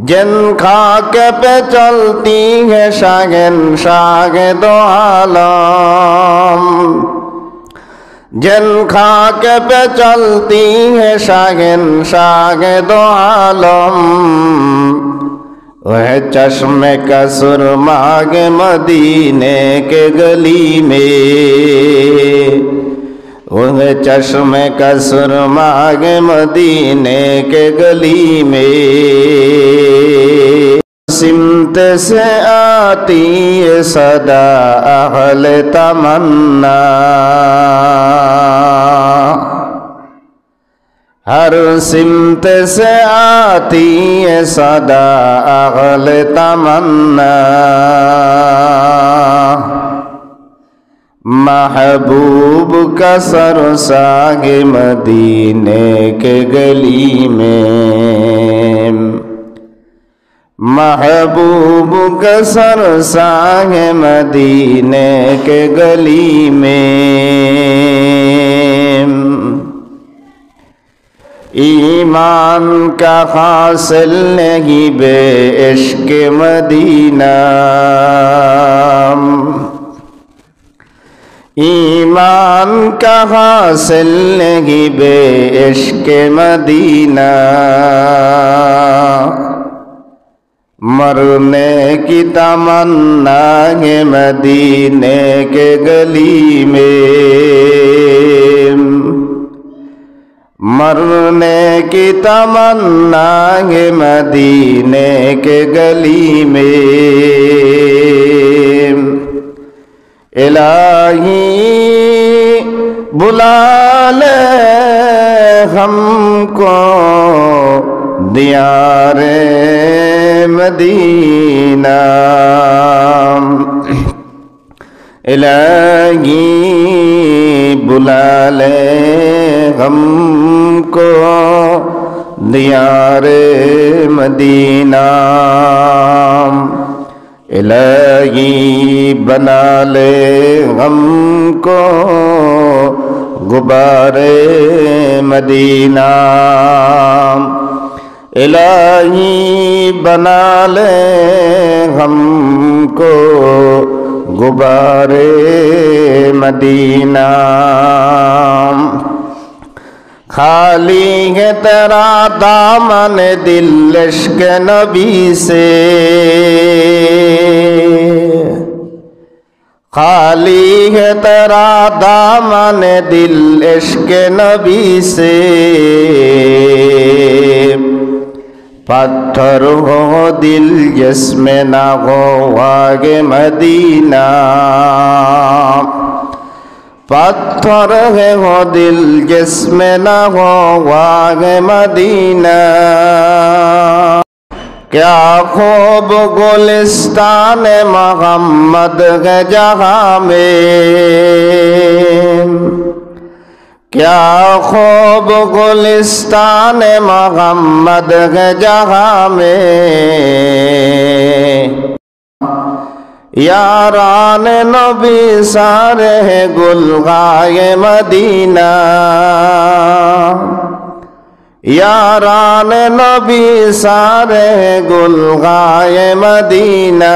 جن خاک پہ چلتی ہے شاہ دو عالم، جن خاک پہ چلتی ہے شاہ دو عالم، وہ چشم کا سرما مدینے کے گلی میں، وہ چشم کا سرما مدینے کے گلی میں، سمت سے آتی ہے صدا اہل تمنا، ہر سمت سے آتی ہے صدا اہل تمنا، محبوب کا سر ساگ مدینے کے گلی میں، محبوب کا سر ساگ مدینے کے گلی میں، ایمان کا حاصل نہیں بے عشق مدینہ، ایمان کا حاصل نہیں بے عشق مدینہ، مرنے کی تمنا ہے مدینے کے گلی میں، مرنے کی تمنا ہے مدینے کے گلی میں، الہی بلا لے ہم کو دیار مدینہ، الہی بلا لے ہم کو دیار مدینہ، الہی بنا لے ہم کو غبار مدینہ، الہی بنا لے ہم کو غبار مدینہ، خالی ہے تیرا دامن دل عشق نبی سے، خالی ہے تیرا دامن دل عشق نبی سے، پتھر ہو دل جس میں نہ ہو آگ مدینہ، پتھر ہے ہو دل جس میں نہ ہو آگ مدینہ، کیا خوب گلستان محمد ہے جہاں میں، کیا خوب گلستان محمد ہے جہاں میں، یاران نبی سارے گلغائے مدینہ، یاران نبی سارے گلغائے مدینہ،